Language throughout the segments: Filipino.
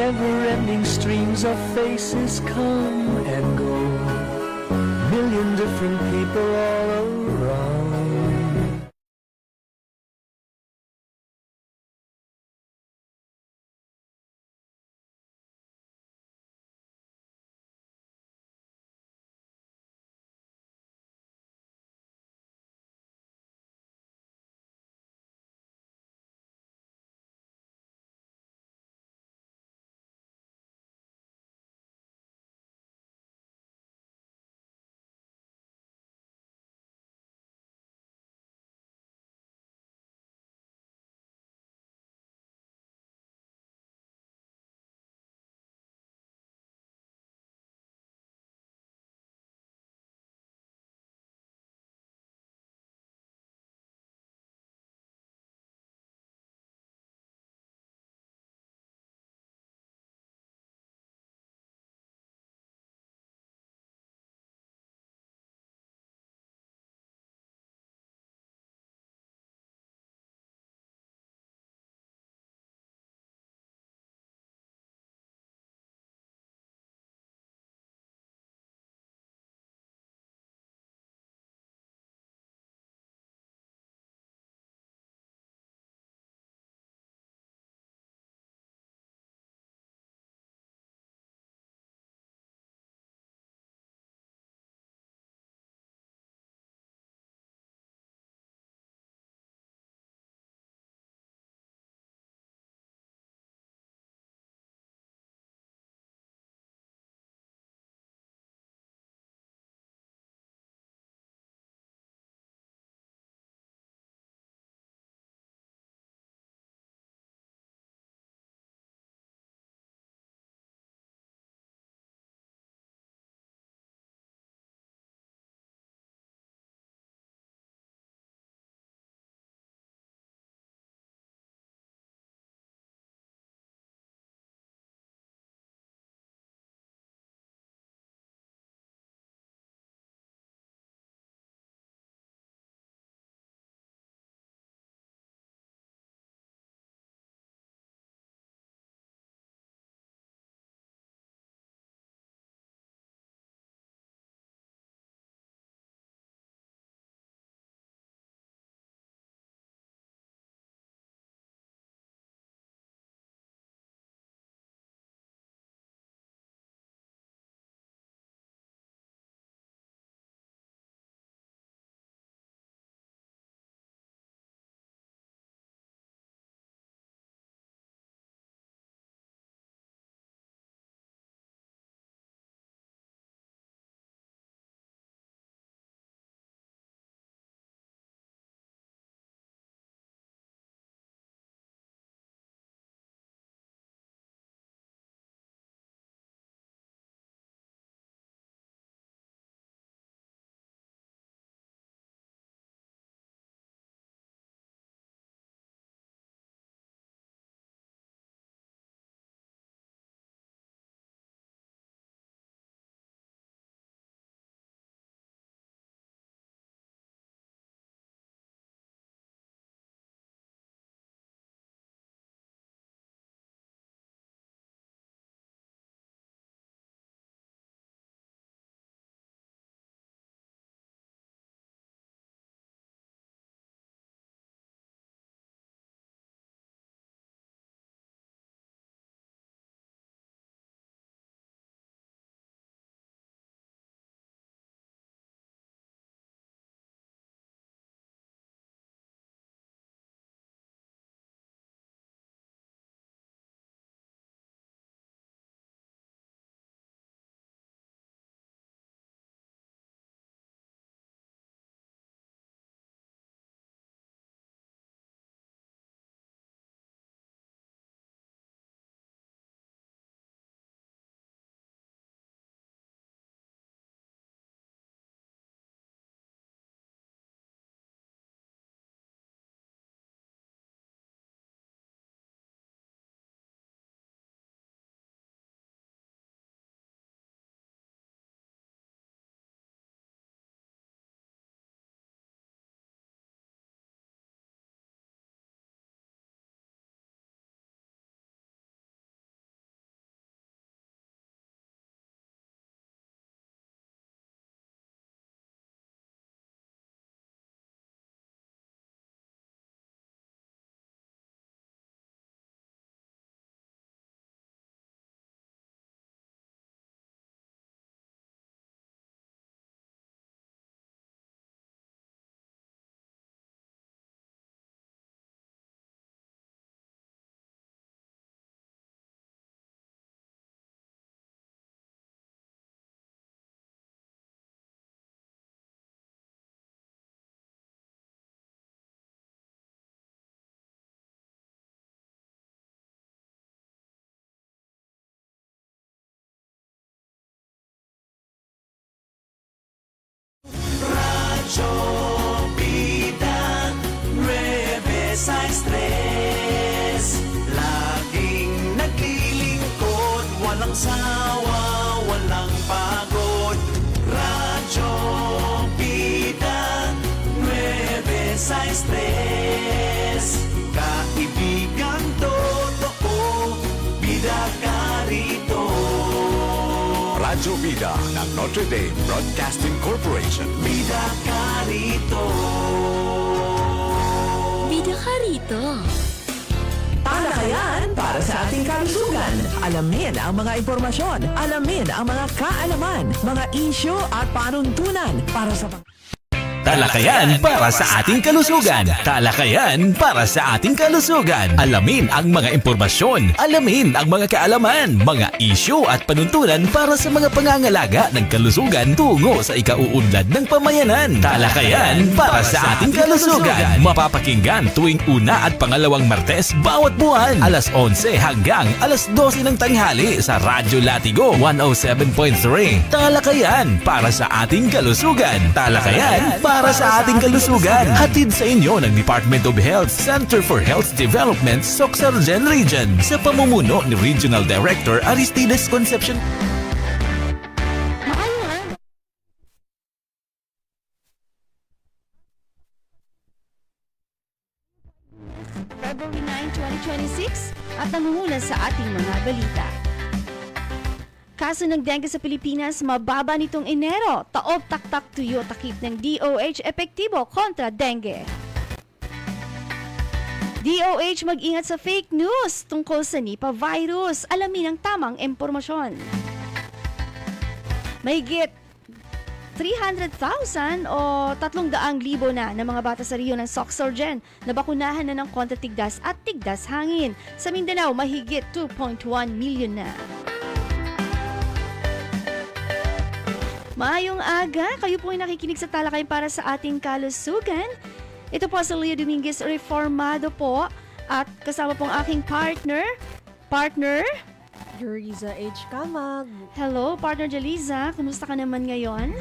Never-ending streams of faces come and go. Million different people all around. Walang sawa, walang pagod. Radyo Bida 963. Kaibigan totoo, bida ka rito. Radyo Bida ng Notre Dame Broadcasting Corporation. Bida ka rito. Bida ka rito. Talakayan para sa ating kalusugan. Alamin ang mga impormasyon, alamin ang mga kaalaman, mga isyu at panuntunan para sa Talakayan para sa ating kalusugan. Talakayan para sa ating kalusugan. Alamin ang mga impormasyon, alamin ang mga kaalaman, mga isyu at panuntunan para sa mga pangangalaga ng kalusugan tungo sa ikauunlad ng pamayanan. Talakayan para sa ating kalusugan. Mapapakinggan tuwing una at pangalawang Martes bawat buwan, alas 11 hanggang alas 12 ng tanghali sa Radyo Latigo 107.3. Talakayan para sa ating kalusugan. Talakayan para sa ating kalusugan. Hatid sa inyo ng Department of Health, Center for Health Development, Sorsogon Region sa pamumuno ni Regional Director Aristides Concepcion. February 9, 2026 at nangunguna sa ating mga balita. Kaso ng dengue sa Pilipinas, mababa nitong Enero. Taob taktak tuyo takip ng DOH epektibo kontra dengue. DOH mag-ingat sa fake news tungkol sa Nipah virus. Alamin ang tamang impormasyon. Mahigit 300,000 o 300,000 na ng mga bata sa rehiyon ng Sorsogon na bakunahan na ng kontra tigdas at tigdas hangin. Sa Mindanao, mahigit 2.1 million na. Maayong aga, kayo po ay nakikinig sa talakayan para sa ating kalusugan. Ito po si Leo Dominguez Reformado po at kasama pong aking partner, Jeriza H. Kamag. hello partner Jeliza, kumusta ka naman ngayon?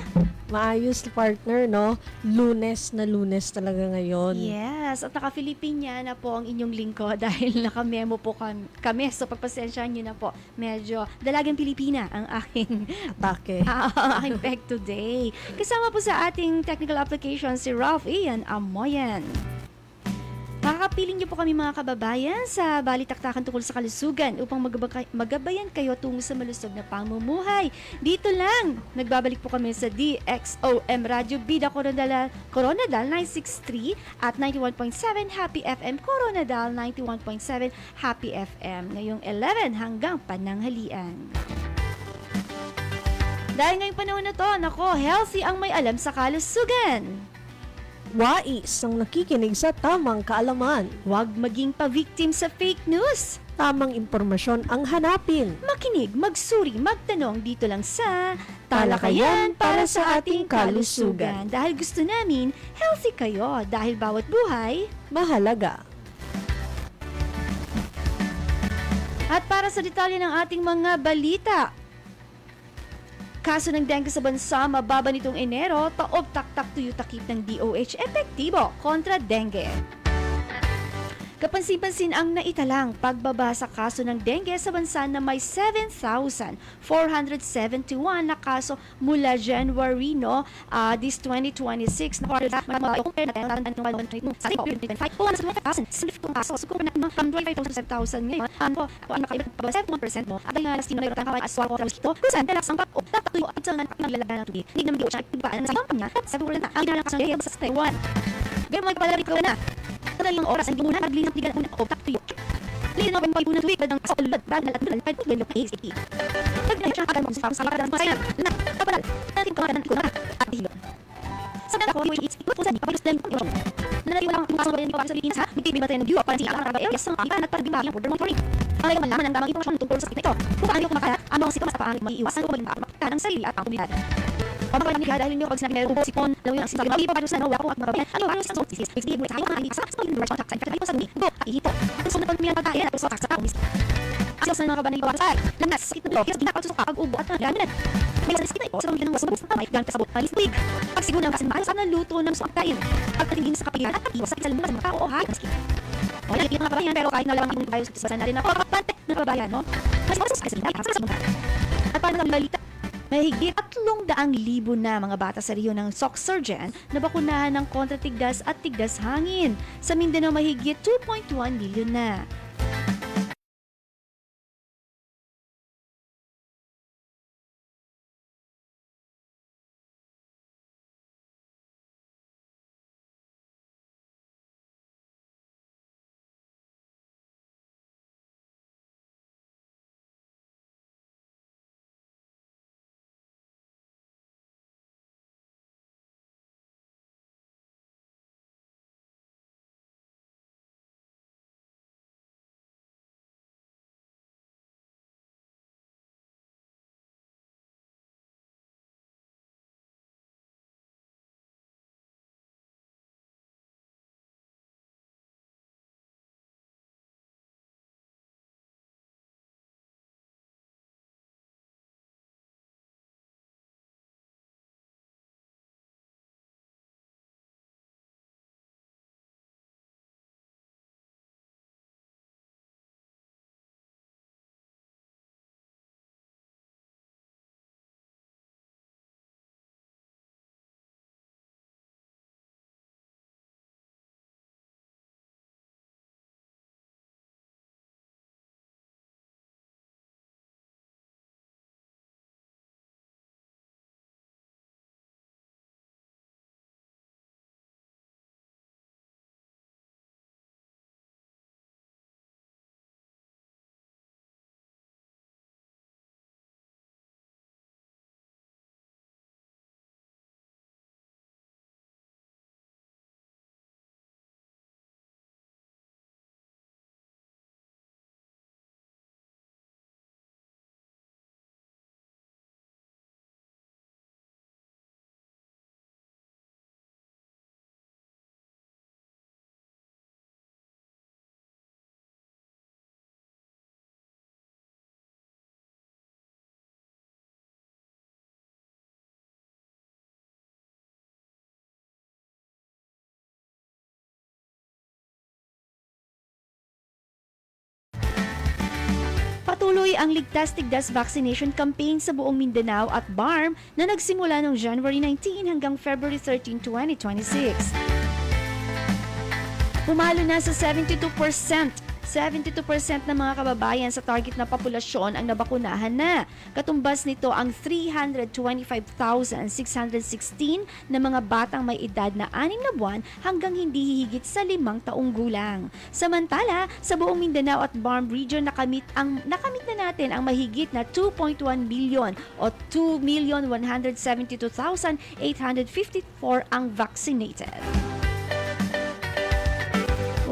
Maayos partner, no? Lunes na lunes talaga ngayon. Yes, at naka-Filipina na po ang inyong lingkod dahil naka-memo po kami. So pagpasensyahan nyo na po, medyo dalagang Pilipina ang aking Atake. ang aking peg today. Kasama po sa ating technical application si Ralph Ian Amoyan. Makakapiling niyo po kami mga kababayan sa balitaktakan tungkol sa kalusugan upang magabayan kayo tungo sa malusog na pamumuhay. Dito lang, nagbabalik po kami sa DXOM Radio Bida Coronadal 963 at 91.7 Happy FM Coronadal 91.7 Happy FM ngayong 11 hanggang pananghalian. Dahil ngayong panahon na to, nako, healthy ang may alam sa kalusugan. Wais ang nakikinig sa tamang kaalaman. Huwag maging pa-victim sa fake news. Tamang impormasyon ang hanapin. Makinig, magsuri, magtanong dito lang sa Talakayan para sa ating kalusugan. Dahil gusto namin, healthy kayo dahil bawat buhay. Mahalaga. At para sa detalye ng ating mga balita, kaso ng dengue sa bansa, mababa nitong Enero, taob taktak tuyo takip ng DOH epektibo kontra dengue. Kapansin-pansin ang naitalang pagbaba sa kaso ng dengue sa bansa na may 7,471 na kaso mula January this 2026 na quarter na compare natin ng 2025 kung ano sa 2,000 kaso kung na 25,000 ngayon ano makaibat pa 7% mo at ang last na mayroon kang aswal ko kung saan dala sang pag tatuyo at sa naglalaga ng tubig hindi naman siya ibaan sa kampanya sa bulan na ang dinala sa Taiwan pero magpalapit ko na kada yung oras hindi muna maglinis tigan una o taktuyo. Lihin mo pa yung tubig badang sa ulad bagal at dulal 5 kilo ASAP. Pagdating siya agad mo sa kada masaya na kaparal. Natin ko na ko na at hilot. Sa data ko which is ikot sa ni papilos din ko. Nanay wala ang kaso ni para sa Pilipinas ha. Hindi ba tayo nag-duo para sa ang area sa iban at para bimba ang border monitoring. Ay malaman ang tamang impormasyon tungkol sa sakit ito. Kung paano kumakaya ang mga sitwasyon sa paano maiiwasan o maging makakita ng sarili at ang komunidad. Papa ko nang dahil niyo pag sinabi meron sipon lawi ang sinabi mali pa para sa no wala ko at mabayan ano para sa sosis is di mo tayo ang isa sa yung direction tax sa sa go ihito ang sunod pag miyan pagkain at sa tax sa pulis asyo sa mga kabanay ko sa langas sakit na yes gina pagsusok pag-ubo at gano'n may sa sakit ito sa mga wasabog sa may gan kasabot alis big pag siguro ng kasin mahal sa luto ng pagkain pagtingin sa kapihan at iwas sa lumabas ng tao o hay sakit Okay, mga kababayan, pero kahit nalawang yung tayo sa natin na pagpapante ng kababayan, no? At paano ng balita? Mahigit 300,000 na mga bata sa rehiyon ng Sorsogon na bakunahan ng kontra tigdas at tigdas hangin. Sa Mindanao, mahigit 2.1 milyon na. Patuloy ang ligtas-tigdas vaccination campaign sa buong Mindanao at BARM na nagsimula noong January 19 hanggang February 13, 2026. Pumalo na sa 72% ng mga kababayan sa target na populasyon ang nabakunahan na. Katumbas nito ang 325,616 na mga batang may edad na 6 na buwan hanggang hindi hihigit sa 5 taong gulang. Samantala, sa buong Mindanao at BARM region nakamit na natin ang mahigit na 2.1 billion o 2,172,854 ang vaccinated.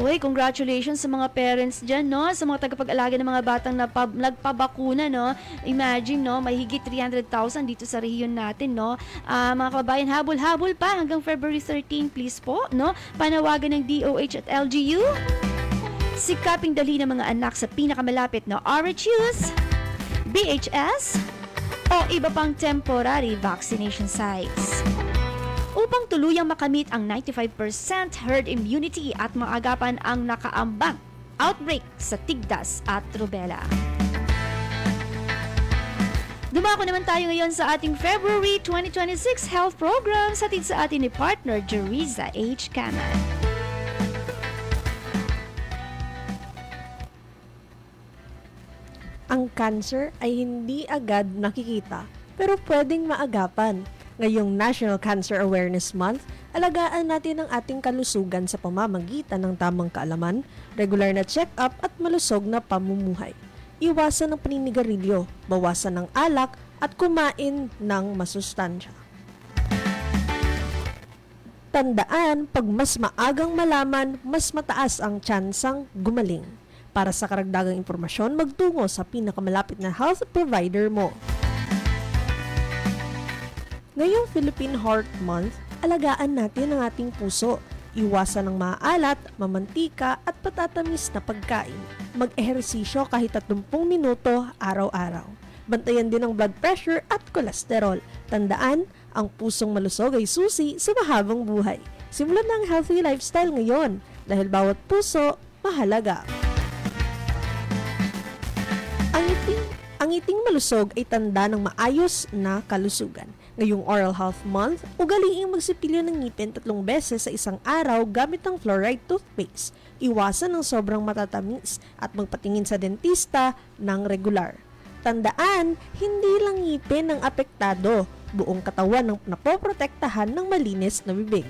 Uy, congratulations sa mga parents dyan, no? Sa mga tagapag-alaga ng mga batang nagpabakuna, no? Imagine, no? May higit 300,000 dito sa rehiyon natin, no? Mga kababayan, habol-habol pa hanggang February 13, please po, no? Panawagan ng DOH at LGU. Sikaping dali ng mga anak sa pinakamalapit na RHUs, BHS, o iba pang temporary vaccination sites. Upang tuluyang makamit ang 95% herd immunity at maagapan ang nakaambang outbreak sa tigdas at rubella. Dumako naman tayo ngayon sa ating February 2026 health program sa atin ni partner Jeriza H. Kaman. Ang cancer ay hindi agad nakikita pero pwedeng maagapan. Ngayong National Cancer Awareness Month, alagaan natin ang ating kalusugan sa pamamagitan ng tamang kaalaman, regular na check-up at malusog na pamumuhay. Iwasan ang paninigarilyo, bawasan ng alak at kumain ng masustansya. Tandaan, pag mas maagang malaman, mas mataas ang tsansang gumaling. Para sa karagdagang impormasyon, magtungo sa pinakamalapit na health provider mo. Ngayong Philippine Heart Month, alagaan natin ang ating puso. Iwasan ng maalat, mamantika at patatamis na pagkain. Mag-ehersisyo kahit 30 minuto araw-araw. Bantayan din ang blood pressure at kolesterol. Tandaan, ang pusong malusog ay susi sa mahabang buhay. Simulan na ang healthy lifestyle ngayon dahil bawat puso, mahalaga. Ang ngiting malusog ay tanda ng maayos na kalusugan. Ngayong Oral Health Month, ugaliing magsipilyo ng ngipin 3 beses sa isang araw gamit ang fluoride toothpaste. Iwasan ng sobrang matatamis at magpatingin sa dentista ng regular. Tandaan, hindi lang ngipin ang apektado, buong katawan ng napoprotektahan ng malinis na bibig.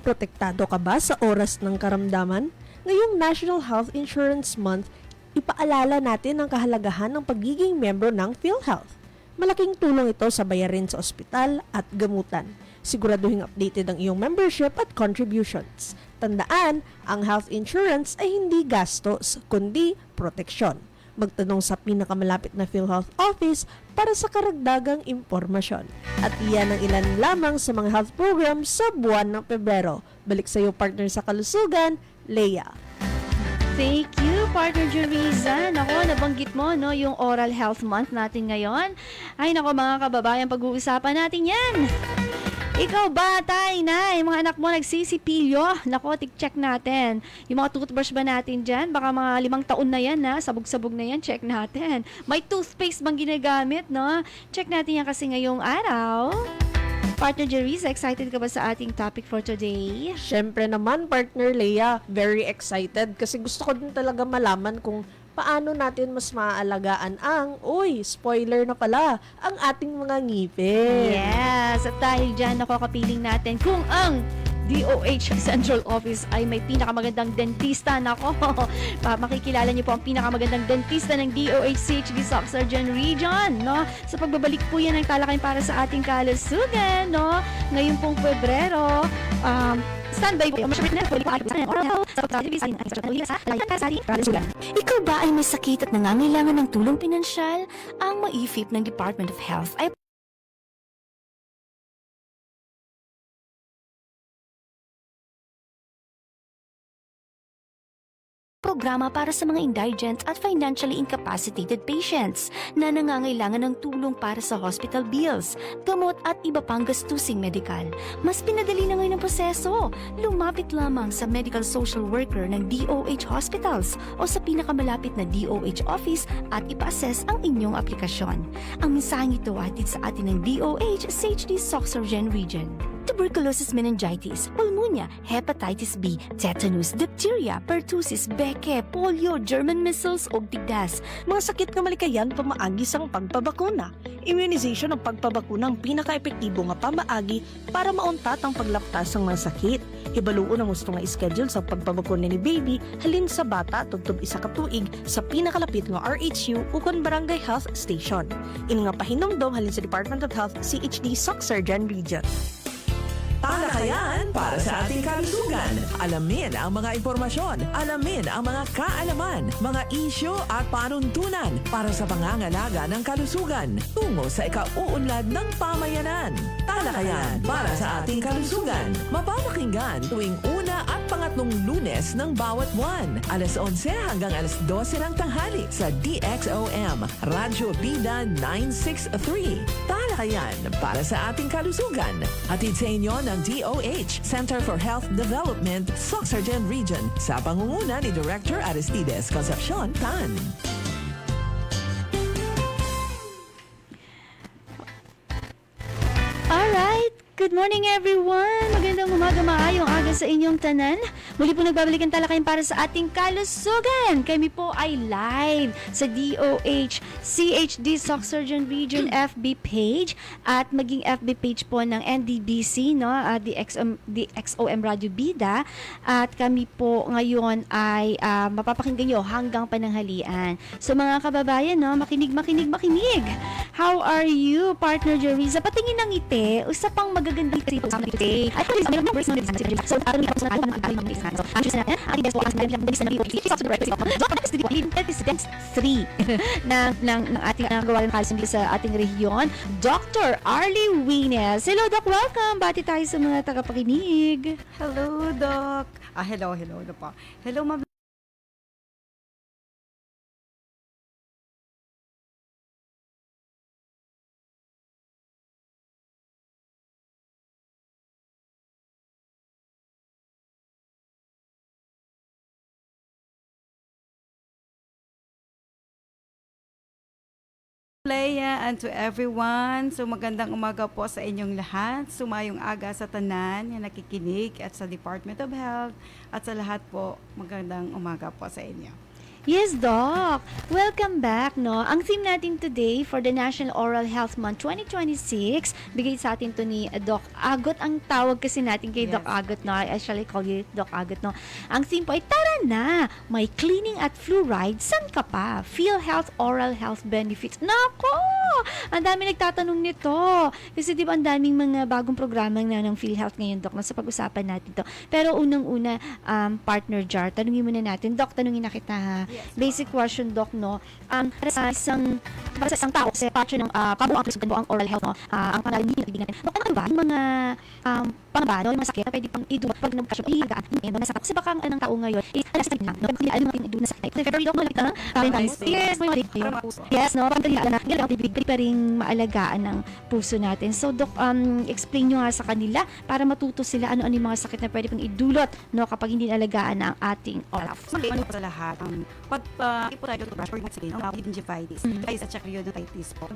Protektado ka ba sa oras ng karamdaman? Ngayong National Health Insurance Month, ipaalala natin ang kahalagahan ng pagiging miyembro ng PhilHealth. Malaking tulong ito sa bayarin sa ospital at gamutan. Siguraduhin updated ang iyong membership at contributions. Tandaan, ang health insurance ay hindi gastos, kundi proteksyon. Magtanong sa pinakamalapit na PhilHealth office para sa karagdagang impormasyon. At iyan ang ilan lamang sa mga health programs sa buwan ng Pebrero. Balik sa iyo, partner sa kalusugan, Leia. Thank you, partner Jeriza. Nako, nabanggit mo, no, yung Oral Health Month natin ngayon. Ay, nako mga kababayan, pag-uusapan natin yan. Ikaw ba, tay, na, yung mga anak mo nagsisipilyo? Nako, check natin. Yung mga toothbrush ba natin dyan? Baka mga 5 taon na yan, na, sabog-sabog na yan, check natin. May toothpaste bang ginagamit, no? Check natin yan kasi ngayong araw. Partner Jeriza, excited ka ba sa ating topic for today? Siyempre naman, partner Leia, very excited kasi gusto ko din talaga malaman kung paano natin mas maaalagaan ang, spoiler na pala, ang ating mga ngipin. Yes, at dahil dyan, kapiling natin kung ang DOH Central Office ay may pinakamagandang dentista. Nako, makikilala niyo po ang pinakamagandang dentista ng DOH CHD Soc Surgeon Region, no? Sa pagbabalik po yan ng talakayan para sa ating kalusugan, no? Ngayon pong Pebrero, standby po. Ikaw ba ay may sakit at nangangailangan ng tulong pinansyal? Ang maifip ng Department of Health ay programa para sa mga indigent at financially incapacitated patients na nangangailangan ng tulong para sa hospital bills, gamot at iba pang gastusing medikal. Mas pinadali na ngayon ang proseso. Lumapit lamang sa medical social worker ng DOH hospitals o sa pinakamalapit na DOH office at ipa-assess ang inyong aplikasyon. Ang mensaheng ito hatid sa atin ng DOH CHD Soc Surgeon Region. Tuberculosis meningitis, pulmonya, hepatitis B, tetanus, diphtheria, pertussis, beke, polio, German measles o tigdas. Mga sakit na malikayan pamaagi sang pagpabakuna. Immunization ang pagpabakuna ang pinaka-epektibo nga pamaagi para mauntat ang paglaptas ng mga sakit. Hibaluon ang gusto nga schedule sa pagpabakuna ni baby halin sa bata tugtog 1 ka tuig sa pinakalapit nga RHU ukon Barangay Health Station. Ini nga pahinumdom halin sa Department of Health CHD Soc Surgeon Region. Talakayan para sa ating kalusugan. Alamin ang mga impormasyon, alamin ang mga kaalaman, mga isyu at panuntunan para sa pangangalaga ng kalusugan tungo sa ikauunlad ng pamayanan. Talakayan para sa ating kalusugan. Mapapakinggan tuwing 1 at 2 Lunes ng bawat buwan. Alas 11 hanggang alas 12 ng tanghali sa DXOM, Radyo Bida 963. Talakayan para sa ating kalusugan. Hatid sa inyo ng DOH, Center for Health Development, Soc Surgeon Region, sa pangunguna ni Director Aristides Concepcion Tan. Alright, good morning everyone! Magandang umaga, maayong aga sa inyong tanan. Muli po nagbabalik ang talakayan para sa ating kalusugan. Kami po ay live sa DOH CHD Soc Surgeon Region FB page at maging FB page po ng NDBC, no? DXOM Radio Bida. At kami po ngayon ay mapapakinggan nyo hanggang pananghalian. So mga kababayan, no? Makinig. How are you, partner Jeriza? Patingin ng ngiti, usapang magagandang kasi sa ngiti. At kami sa mga numbers ng ngiti. So, alam niyo sa mga ngiti. So, ang Diyos natin, ang Diyos po, ang Diyos na biyo. It's also the right place. Dentist 3 ng ating gawa ng kalsang sa ating rehiyon, Dr. Arlie Wines. Hello, Doc. Welcome. Bati tayo sa mga tagapakinig. Hello, Doc. Hello na po. Hello, Ma'am Leia, and to everyone. So magandang umaga po sa inyong lahat. Sumayong aga sa tanan na nakikinig at sa Department of Health at sa lahat po, magandang umaga po sa inyo. Yes, Doc. Welcome back, no? Ang theme natin today for the National Oral Health Month 2026, bigay sa atin to ni Doc Agot. Ang tawag kasi natin kay Yes. Doc Agot, no? I actually call you Doc Agot, no? Ang theme po ay, tara na! May cleaning at fluoride, san ka pa? PhilHealth Oral Health Benefits. Nako! Ang dami nagtatanong nito. Kasi di ba ang daming mga bagong programa na ng PhilHealth ngayon, Doc, na sa pag-usapan natin to. Pero unang-una, partner Jar, tanungin muna natin. Doc, tanungin na kita, ha? Basic question, Doc, no? Para sa isang tao, sa partner ng kabuang kalusugan po ang oral health, no? Ang pangalan niyo, nabibigyan natin. Doc, ano ba yung mga pangaba, no? Yung mga sakit na pwede pang idulot pag nagkasyon, ilagaan, no? Nasa kasi baka ang taong ngayon, alas na lang, no? Pag kailangan natin idulot na sakit. Kasi February, Doc, malapit na. Yes, may mga yes, no? Pag kailangan na, kailangan bibigay pa rin maalagaan ng puso natin. So, Doc, explain nyo nga sa kanila para matuto sila ano-ano yung mga sakit na pwede pang idulot, no? Kapag hindi alagaan ang ating oral health. Ano po sa lahat, pag ipo tayo toothbrush or yung sabihin, ang gingivitis, guys, at saka periodontitis po.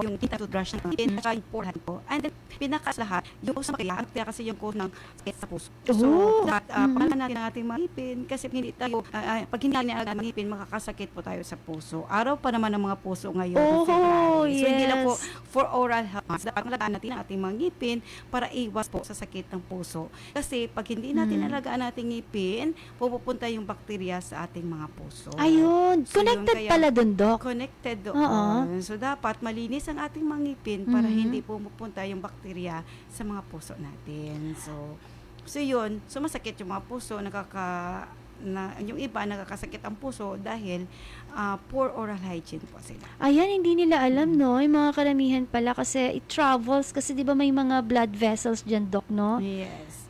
Yung tinta toothbrush ng pangin, at saka yung forehead po. And then, pinakas lahat, yung sa makaya, ang kaya kasi yung cause ng sakit sa puso. So, dapat, pangalaman natin ang ating mga ngipin, kasi pag hindi tayo, pag hindi natin ang ngipin, makakasakit po tayo sa puso. Araw pa naman ng mga puso ngayon. February. So, hindi lang po for oral health. Dapat malagaan natin ang ating mga ngipin para iwas po sa sakit ng puso. Kasi, pag hindi natin alagaan nating ngipin, pupunta yung bakterya sa ating mga puso. Ayun, So, connected yun, kaya pala dun, Doc. Connected doon. Oo. So, dapat malinis ang ating mga ngipin para hindi pumupunta yung bakterya sa mga puso natin. So yun. So, masakit yung mga puso. Yung iba, nakakasakit ang puso dahil poor oral hygiene po sila. Ayan, hindi nila alam, no? Yung mga karamihan pala kasi it travels kasi di ba may mga blood vessels dyan, Doc, no? Yes.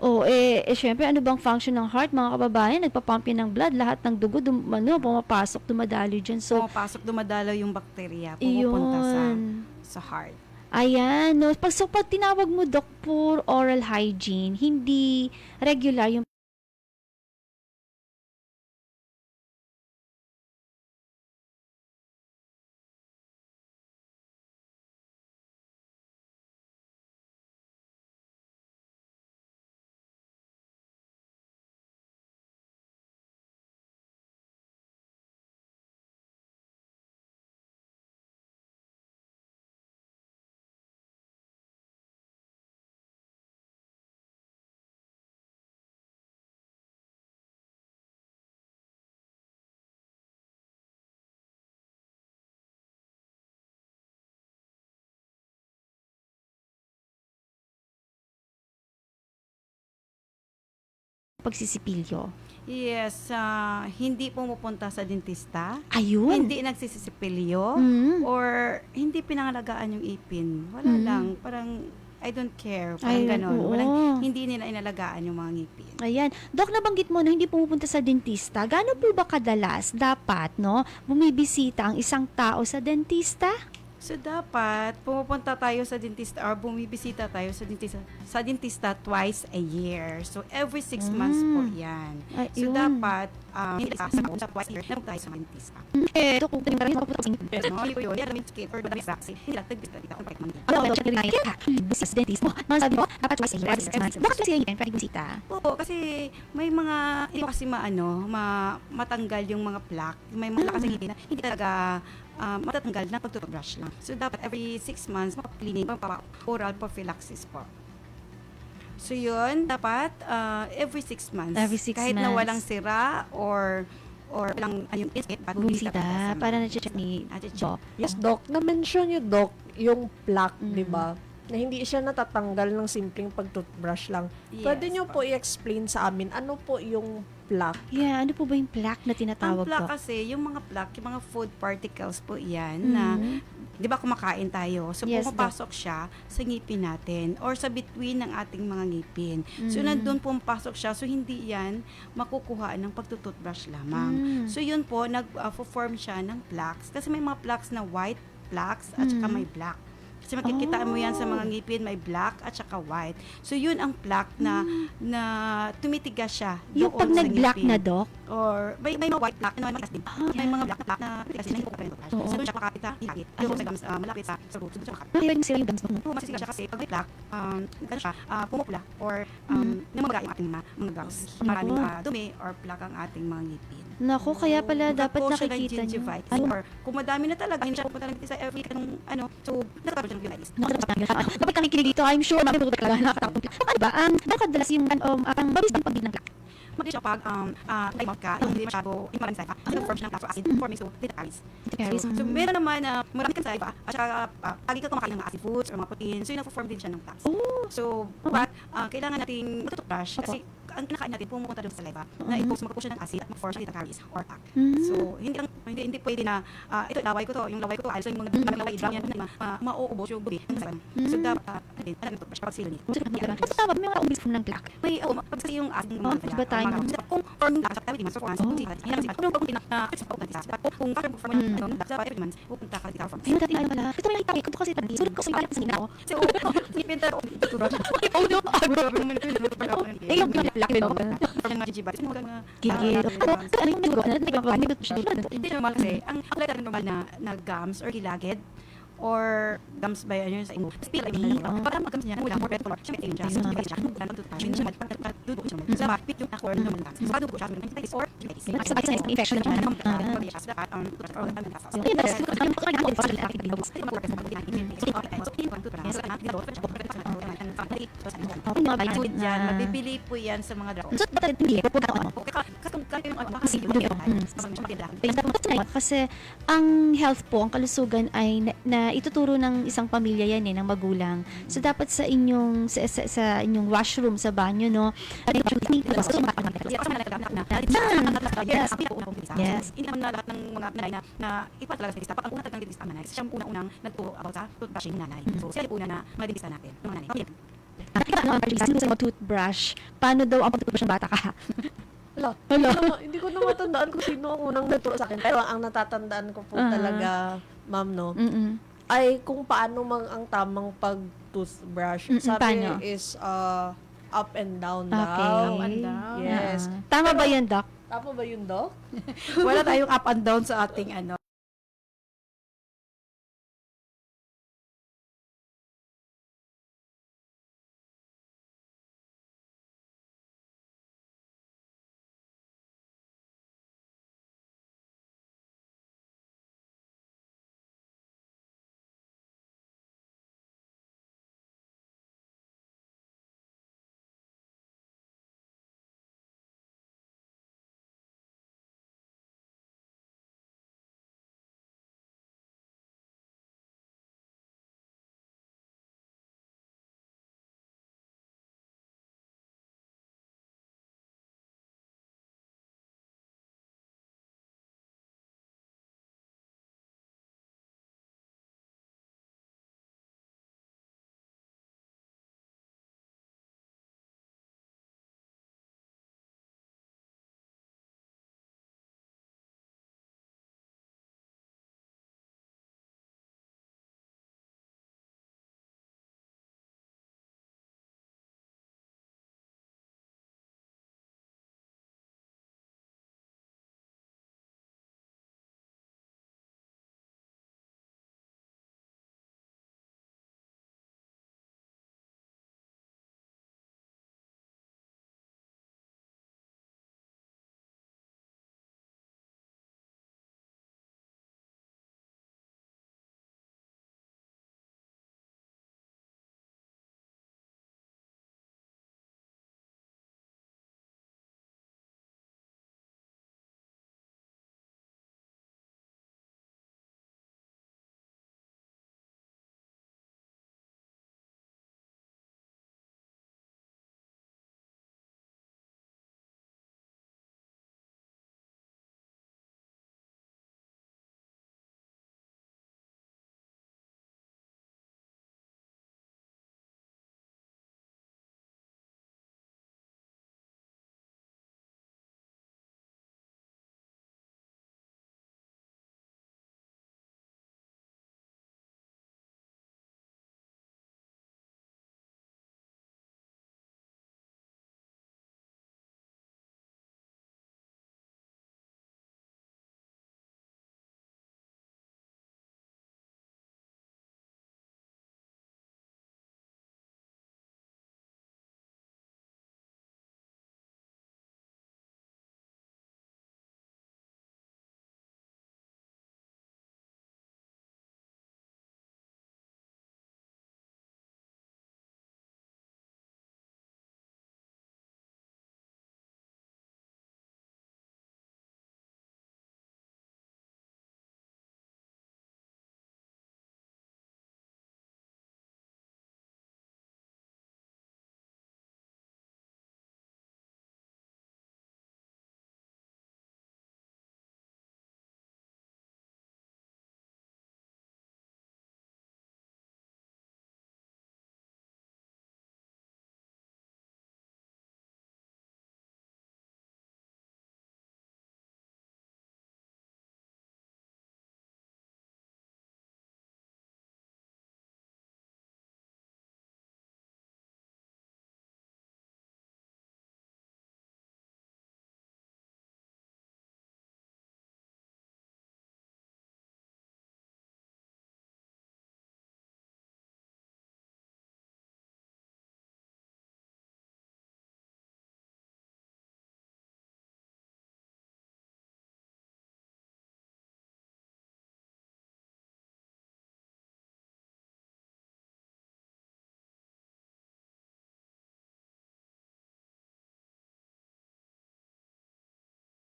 Syempre, ano bang function ng heart, mga kababayan? Nagpapump yan ng blood, lahat ng dugo, pumapasok, dumadaloy dyan. So, Pumapasok, dumadalaw yung bakterya, pumupunta yun. sa heart. Ayan, no? Pag tinawag mo, Doc, poor oral hygiene, hindi regular yung pagsisipilyo. Yes, hindi pumupunta sa dentista. Ayun. Hindi nagsisisipilyo or hindi pinangalagaan yung ipin. Wala lang, parang I don't care, parang ganon. Hindi nila inalagaan yung mga ngipin. Ayan. Doc, nabanggit mo na hindi pumupunta sa dentista. Gaano po ba kadalas dapat, no, bumibisita ang isang tao sa dentista? So, dapat pumupunta tayo sa dentista or bumibisita tayo sa dentista twice a year. So, every 6 months po yan. So, dapat hindi sa twice a year na tayo sa dentista. Doc, kung tayo maraming makapunta sa dentista. No, yun, yan ang skate or the vaccine. Hindi lang tagbista dito. Sa dentist mo. Sabi mo, dapat twice a year, every 6 months. Bakit twice a year? Pwede bisita. Oo, kasi may mga, hindi kasi matanggal yung mga plaque. May mga kasi hindi talaga matatanggal na pagtutubrush lang. So, dapat every 6 months, mapa-cleaning, oral prophylaxis po. So, yun, dapat every 6 months. Every 6 kahit na months. walang sira or walang yung Bumisita, para na-check ni Doc. Yes, Doc. Na-mention niyo, Doc, yung plaque, di ba? Na hindi siya natatanggal ng simpleng pag-toothbrush lang. Yes, Pwede niyo po i-explain sa amin, ano po yung plaque? Yeah, ano po ba yung plaque na tinatawag, Ang plaque Doc? kasi, yung mga plaque, yung mga food particles po yan na, di ba kumakain tayo? So, Yes, pumapasok siya sa ngipin natin or sa between ng ating mga ngipin. So, nandun pumapasok siya. So, hindi yan makukuha ng pagtututbrush lamang. So, yun po, nag-form siya ng plaques. Kasi may mga plaques na white plaques at saka may black. Kasi makikita mo yan sa mga ngipin, may black at saka white. So yun ang plaque na tumitigas siya Yung doon pag sa nag-black ngipin. na, Doc? Or may mga white plaque na may matigas din. May mga black na plaque na tumitigas din na hindi ko pa rin ito. Oo. So doon siya makakita, hihagit. Doon sa gums, malapit sa root. So doon siya makakita. Pwede sila yung gums mo. Masisigas siya kasi pag may plaque, gano'n siya, pumupula or namamaga yung ating mga gums. Maraming dumi or plaque ang ating mga ngipin. Naku, kaya pala dapat Magkakos siya ng nakikita niyo. gingivitis. Ay, Or kung madami na talaga, hindi siya pupunta lang sa every so nagkakaroon siya ng gingivitis. Kapag nakikinig dito, I'm sure mami talaga nakakatapon. Ano ba? Ano kadalas yung ang mabilis ng pag ng plaque? Mali siya pag time out ka, yung hindi masyado, yung maraming saliva, kasi nag-form siya ng plaque, so acid forming, so data carries. So meron naman na marami kang saliva, at saka lagi ka kumakain ng mga acid foods or mga protein, so yung nag-form din siya ng plaques. So, but kailangan nating matutubrush kasi ang kinakain natin pumupunta doon sa saliva na magpo siya ng acid at mag-form siya ng data carries or plaque. So, hindi pwede na ito laway ko to, yung laway ko to, also yung mga laway brown yan, mauubos yung bubi. So, dapat alam ito, pag sila nito. Kasi tawag, may mga umbis ng plaque. May, pag kasi yung acid ng Ba tayo? kung forming plaque, dapat di mas for once, kung dapat every month, pupunta ka dito for Ayun, dati ano pala. Ito may nakita ko kasi pag sulit ko sa iparang sa nina ko. so, ipinta ko dito ba? Oh no, Eh, yung plaque din ako. Gigil. Ano yung naguro? Ano yung naguro? Hindi normal kasi, ang lahat normal na gums or gilagid or gums by ano sa imo. Speak like para mag-gums niya wala more red color. Siya may siya. So may siya. Dann tutpa. Siya dugo siya. Sa mapit yung ako ng gums. Sa dugo siya. May or Sa infection naman. Mabibili po yan sa mga draw. Kasi ang health po, ang kalusugan ay na ituturo ng isang pamilya yan ng magulang. So dapat sa inyong sa inyong washroom sa banyo Yes. Hindi naman na lahat ng mga nanay na ipat talaga sa dentista. Pag ang una talagang dentista ang nanay, siya ang unang nagturo about sa toothbrushing nanay. So sila yung una na mga dentista natin, mga nanay. Sa toothbrush, paano daw ang pag-toothbrush ng bata ka? Hindi ko na matandaan kung sino ang unang nagturo sa akin. Pero ang natatandaan ko po talaga, ma'am, no, ay kung paano ang tamang pag-toothbrush. Sabi paano? is up and down Okay. daw. Up and down. Yes. Tama ba yun, Doc? Tama ba yun, Doc? Wala tayong up and down sa ating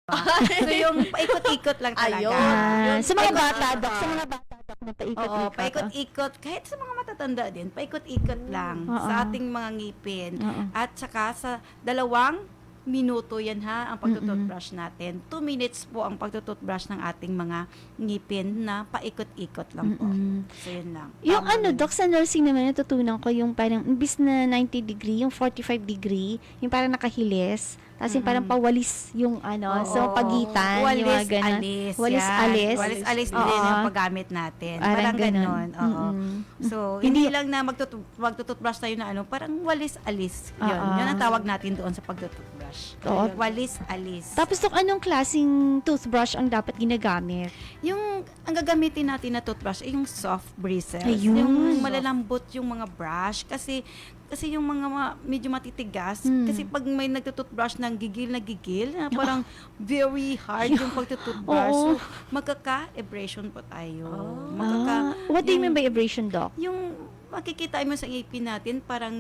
So yung paikot-ikot lang talaga. Ayun. Sa mga bata, Dok, na paikot-ikot. Oo, paikot-ikot. Kahit sa mga matatanda din, paikot-ikot lang sa ating mga ngipin. At saka sa 2 minuto yan ang pagtututbrush natin. 2 minutes po ang pagtututbrush ng ating mga ngipin na paikot-ikot lang po. So yun lang. Yung Tama yun. Dok, sa nursing naman, natutunan ko yung parang, imbis na 90 degree, yung 45 degree, yung parang nakahilis, tapos yung parang pawalis yung so pagitan, yung mga ganun. Walis-alis. Walis-alis. Walis-alis din Oo. ang paggamit natin. Parang Parang ganun. ganon. Oo. So, Hindi- hindi lang na magtututbrush tayo na parang walis-alis. Yun. Yun ang tawag natin doon sa pagtututbrush. Oo. Walis-alis. Tapos, Dok, anong klaseng toothbrush ang dapat ginagamit? Yung ang gagamitin natin na toothbrush ay yung soft bristles. Ayun. Yung malalambot yung mga brush kasi yung mga medyo matitigas kasi pag may nagtututbrush ng gigil na parang very hard yung pagtututbrush. Oo. So magkaka-abrasion po tayo. What do you mean by abrasion, Doc? Yung makikita mo sa ngipin natin parang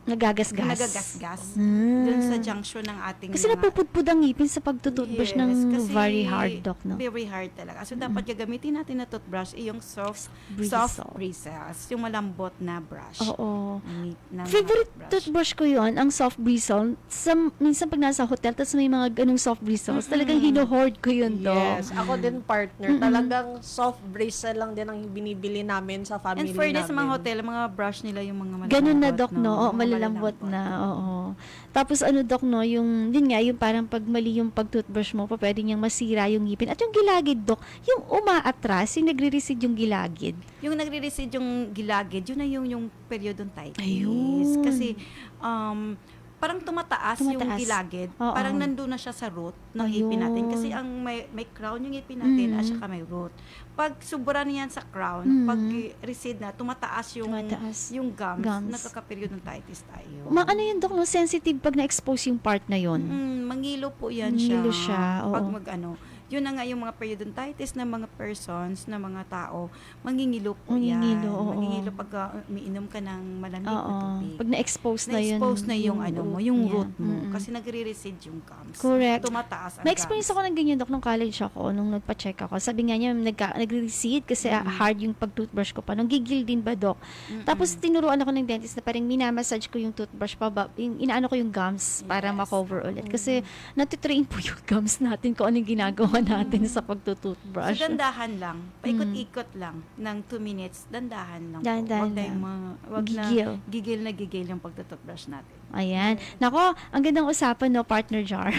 Nagagasgas. nagagasgas Mm. dun sa junction ng ating Kasi mga napupudpud ang ngipin sa pagtututbrush ng kasi very hard, Doc, no? Very hard talaga. So, dapat gagamitin natin na toothbrush ay yung soft bristles. Yung malambot na brush. Oo. Na Favorite toothbrush. toothbrush ko yon ang soft bristle. Minsan pag nasa hotel, tapos may mga ganung soft bristles, talagang hino-hoard ko yun, Doc. Yes, ako din partner. Talagang soft bristle lang din ang binibili namin sa family And fairness sa mga namin. hotel, mga brush nila yung mga malambot. Ganun na, Doc, no? Oo, Mga malalambot na, oo. Tapos Doc, no, yung parang pag mali yung pag-toothbrush mo, pa pwede niyang masira yung ngipin. At yung gilagid, Doc, yung umaatras, yung nagre-recede yung gilagid. Yung nagre-recede yung gilagid, yun na yung periodontitis. Ayun. Kasi, parang tumataas yung gilagid. Oo. Parang nandun na siya sa root ng ngipin natin. Ayun. Kasi ang may crown yung ngipin natin at saka may root. Pag sobra niyan sa crown, pag recede na, tumataas yung gums. Nagkaka-periodontitis tayo. Ano yun, Doc, no? Sensitive pag na-expose yung part na yun. Mangilo po yan Mangilo siya. siya, oo. Pag yun na nga yung mga periodontitis na mga persons, na mga tao, mangingilo po Mangingilo, yan. oo. Mangingilo pag umiinom ka ng malamig na tubig. Pag na-expose na yun. Na-expose na yung yung niya. root mo. Kasi nagre-recede yung gums. Correct. Tumataas ang Na-experience ako ng ganyan, Doc, nung college ako, nung nagpa-check ako. Sabi nga niya, nagre-recede kasi hard yung pag-toothbrush ko pa. Nung gigil din ba, Doc? Tapos tinuruan ako ng dentist na parang minamassage ko yung toothbrush pa, inaano ko yung gums para ma-cover ulit. Kasi natitrain po yung gums natin kung anong ginagawa natin sa pagtutoothbrush. So, dandahan lang. Paikot-ikot lang ng 2 minutes. Dandahan lang. Dandahan Wag Gigil. na gigil na gigil yung pagtutoothbrush natin. Ayan. Nako, ang gandang usapan, no, partner Jar.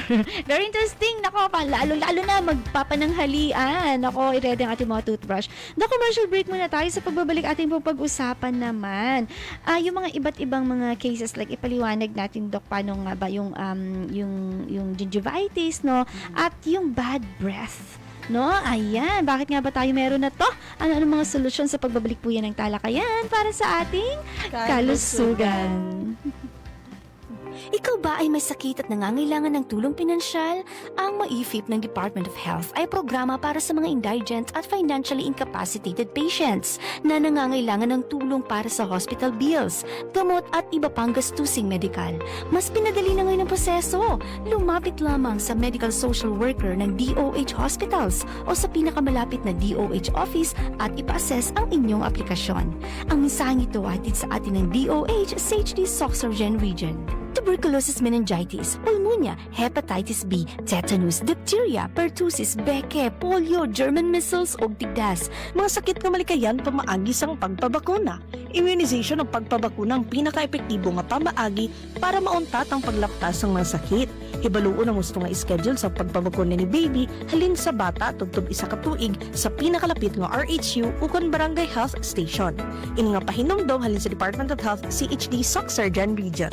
Very interesting. Nako, lalo na magpapananghalian. Nako, i-ready ang ating mga toothbrush. Na commercial break muna tayo. Sa pagbabalik ating pag-usapan naman. Yung mga iba't ibang mga cases, like ipaliwanag natin, Doc, paano nga ba yung gingivitis, no? At yung bad breath. No? Ayan. Bakit nga ba tayo meron na to? Ano mga solusyon sa pagbabalik po yan ng talakayan para sa ating kalusugan? Ikaw ba ay may sakit at nangangailangan ng tulong pinansyal? Ang MAIFIP ng Department of Health ay programa para sa mga indigent at financially incapacitated patients na nangangailangan ng tulong para sa hospital bills, gamot at iba pang gastusing medikal. Mas pinadali na ngayon ang proseso. Lumapit lamang sa medical social worker ng DOH hospitals o sa pinakamalapit na DOH office at ipa-assess ang inyong aplikasyon. Ang mensaheng ito ay hatid sa atin ng DOH sa HD Soxargen Region. Tuberculosis meningitis, pneumonia, hepatitis B, tetanus, diphtheria, pertussis, beke, polio, German measles o tigdas. Mga sakit na malikayan pamaagi sang pagpabakuna. Immunization ang pagpabakuna ang pinaka-epektibo nga pamaagi para mauntat ang paglaptas ng mga sakit. Hibaluon ang gusto nga schedule sa pagpabakuna ni baby halin sa bata tugtog 1 ka tuig sa pinakalapit nga RHU ukon Barangay Health Station. Ini nga pahinumdom halin sa Department of Health CHD Soxargen Region.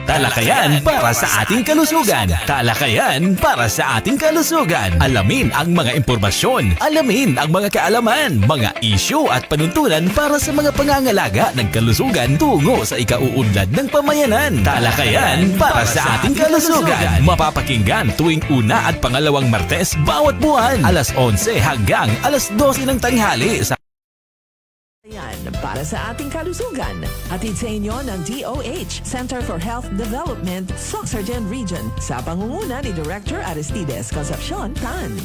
Talakayan para sa ating kalusugan. Talakayan para sa ating kalusugan. Alamin ang mga impormasyon. Alamin ang mga kaalaman. Mga isyu at panuntunan para sa mga pangangalaga ng kalusugan tungo sa ikauunlad ng pamayanan. Talakayan para sa ating kalusugan. Mapapakinggan tuwing 1 at 2 Martes bawat buwan. Alas 11 hanggang alas 12 ng tanghali sa Yan, para sa ating kalusugan. Hatid sa inyo ng DOH, Center for Health Development, Sorsogon Region, sa pangunguna ni Director Aristides Concepcion Tan.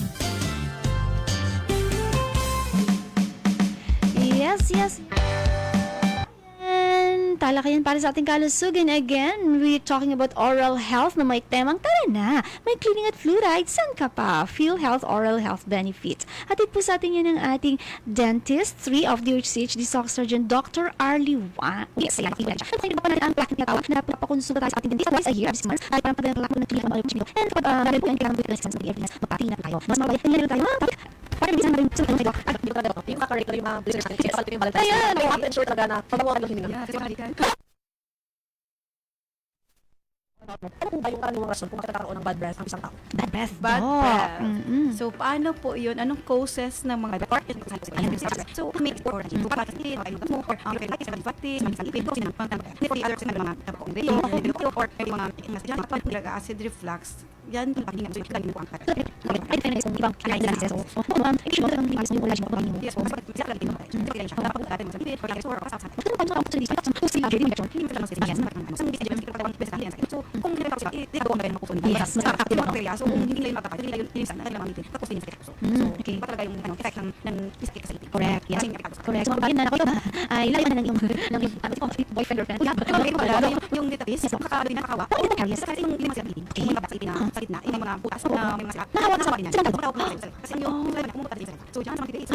Yes. And talakayan para sa ating kalusugan. Again, we're talking about oral health na may temang tara na. May cleaning at fluoride. San ka pa? PhilHealth Oral Health Benefits. Hatid po sa atin yan ng ating dentist, 3 of the HCH, the surgeon, Dr. Arlie Wan. Yes, ayan. Kaya pa natin ang plaque na tawag na papakonsulta tayo sa ating dentist twice a year, every 6 months. Ay parang pagdala ng klinika ng mga dito. And kapag dahil po yan, kailangan po yung assistance ng evidence, magpati na tayo. Mas mabay, nilalo tayo. Para bisa na rin sa mga doc. Yung kakaregular yung mga listeners natin, sinasal ko yung Valentine's. Ayan, may have to ensure talaga na pagbawa ng hininga. Kasi makalikan. Ano kung ba yung karaniwang rason kung magkakaroon ng bad breath ang isang tao? Bad breath. Bad Doc. breath. Mm-mm. So, paano po yun? Anong causes ng mga So, may or so, para sa skin, or keratitis, lymphatic, ipin, for the other mga or may mga acid reflux. Yan, paghinga. So, yung po ang Ay, define na isang ibang kinain so, issue ng mga isang wala siya magpapalino. yes, mas siya lang din. Hindi siya dapat natin sa bibig, or or sa Ito naman ang sa dito. So, kung hindi pa sila, ito ang po Yes, mas active, no? So, kung hindi nila makapag, hindi nila yung sana nila mamitin. Tapos din sa so, okay. iba talaga yung effect ng biscuit sa ipin. Correct, yes. Correct. So, mga na ako ito, ay layo na ng iyong boyfriend or friend. Yung database, kakalo din nakakawa. Yes. Kasi yung lima silang ipin, yung mga sa ipin na sakit na, yung mga butas na may mga sila. Nahawa na sa rin silang yan. Kasi yung laman kumupunta din sila. So, diyan sa mga dito.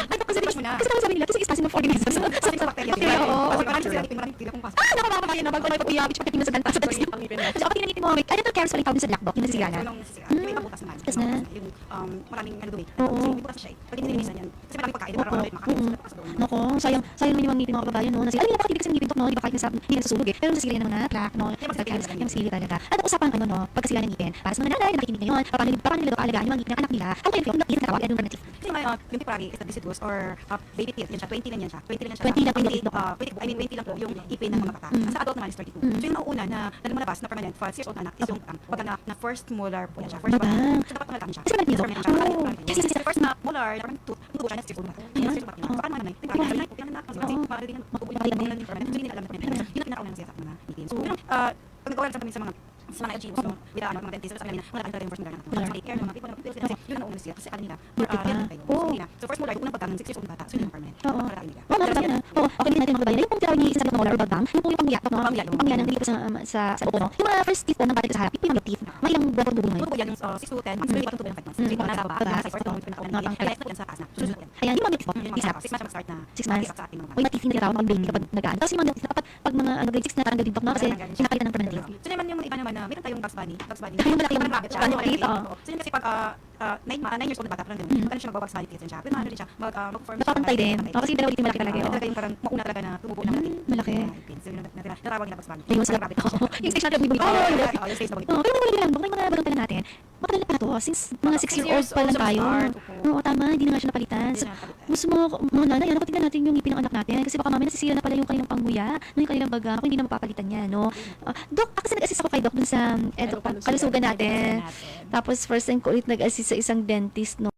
Ay, kasi sabi nila, kasi ispasin ng 40 minutes. Sabi sa bacteria. Oo. Kasi parang sila ipin, maraming tila kung pasok. Nakakapakayin na bago may papiya, bitch, pagdating mo sa ganta. So, kapag tinanipin mo, ay, ito carries pala yung tawag sa black box, yung nasisira na. Yung may butas naman. Butas na. Yung maraming dumi. Oo. Kasi may butas siya eh. Pag nilinisan yan, kasi maraming pagkain, para maraming makain. Nako, sayang naman yung ngipin mga kababayan, no? Nasira. Ay, napakatibig sa ngipin, Dok, no? Di ba kahit hindi nasusunog eh. Pero nasisira ng mga plaque, no? Yung sili talaga. At usapan ano, no? Pagkasira ng ngipin. Para sa mga nanay na nakikinig ngayon, paano nila ito alagaan yung mga ngipin ng anak nila. Ang kayo yung ngipin na tawag, anong alternative? Kasi yung tipuragi is the deciduous or baby teeth, yan siya, 20 lang yan siya. 20 lang yan siya. 20 lang po yung ngipin, Dok. 20 lang po yung ipin ng mga bata. Sa adult naman is 32. So yung nauuna na lumalabas na permanent for 6 years old na anak is yung pag na first molar po yan siya. First molar. So dapat malaki siya. Kasi malaki ito. Yes. First na molar, permanent tooth, mutubo siya na 6 years old na bata. Yan, 6 years old na bata. So paano naman? Kasi maaari din matubo yung permanent. Yun ang alam na permanent. Yun ang pinakauna ng siya sa mga ngipin. So yun pag nagawa sa mga LGUs, no, bila mga dentist, sa kanila, wala tayong reinforcement na sa take care ng mga people, kasi yun ang una siya, kasi kanila, so first molar, yung unang pagkang ng 6 years old bata, so yun yung permanent. Oo, sabi na. Oo, okay din natin mga kababayan. Yung pong tinawag niya isa ng molar or bagdang, yung pong yung pangyak, no? Yung pangyak ng dito sa buko, no? Yung mga first teeth ng bata sa harap, yung mga teeth, may ilang buwan dugo ngayon. Dugo yan yung 6 to 10 months, hindi pa tutubo ng 5 months. Hindi pa nasa baba, nasa first month, kaya yan sa taas na. Ayan, yung mga teeth po, isa. 6 months mag-start na. 6 months. May mga teeth na tinatawag mga baby kapag nagaan. Tapos yung mga teeth dapat pag mga grade 6 na parang gading no? Kasi pinakalitan ng permanent teeth. So naman yung iba naman na meron tayong Bugs Bunny. Yung malaki yung parang rabbit siya. ano, teeth, So yun kasi pag 9 years old na bata, parang gano'n. Parang siya mag-Bugs Bunny teeth siya. Pero ano din siya, mag-form. Napapantay din. Kasi dalawa dito malaki talaga. Talaga yung parang mauna talaga na tumubo ng malaki. Malaki. So yun natawag na Bugs Bunny. Yung sa rabbit. Yung stage natin bibig. Yung stage na bumibig. Pero wala lang, may mga balon pala natin. Matagal na pala to, since mga 6-year-old pa lang tayo. Oo, tama, hindi na nga siya napalitan. Gusto mo, mga nanay, ano, patignan natin yung ngipin ng anak natin. Kasi baka mamaya nasisira na pala yung kanilang panguya, yung kanilang baga, kung hindi na mapapalitan niya, no? Dok, kasi nag-assist ako kay Dok dun sa kalusugan natin. Tapos first time ko ulit nag-assist sa isang dentist, no?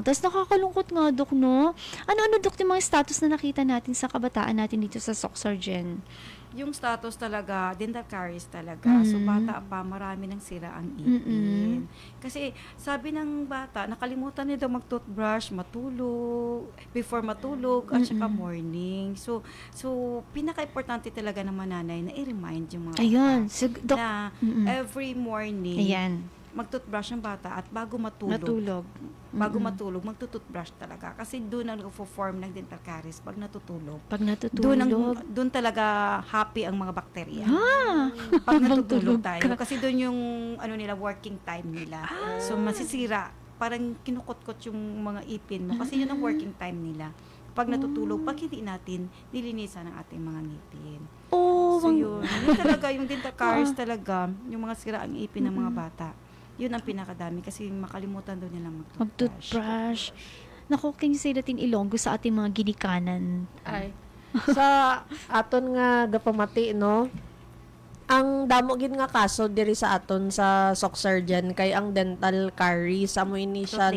Tapos nakakalungkot nga, Dok, no? Ano-ano, Dok, yung mga status na nakita natin sa kabataan natin dito sa Soxargen? Yung status talaga, dental caries talaga. So, bata pa, marami nang sira ang ipin. Kasi, sabi ng bata, nakalimutan nila mag-toothbrush, before matulog, at saka morning. So pinaka-importante talaga ng mananay na i-remind yung mga Ayun. bata So, Dok, na every morning, ayan. mag-toothbrush ng bata at bago matulog, magtututbrush talaga. Kasi doon ang nag-form ng dental caries pag natutulog. Pag natutulog. Doon talaga happy ang mga bakterya. Pag Habang tulog natutulog tayo. ka. Kasi doon yung working time nila. So masisira. Parang kinukutkot yung mga ipin mo. Kasi yun ang working time nila. Pag natutulog, pag hindi natin nilinisan ang ating mga ngipin. So yun talaga, yung dental caries talaga, yung mga sira ang ipin ng mga bata. Yun ang pinakadami kasi makalimutan doon nila Mag-toothbrush. Naku, can you say that in Ilonggo sa ating mga ginikanan? Ay. Sa aton nga gapamati, no? Ang damo gid nga kaso diri sa aton sa Soxargen kay ang dental caries amo ini siya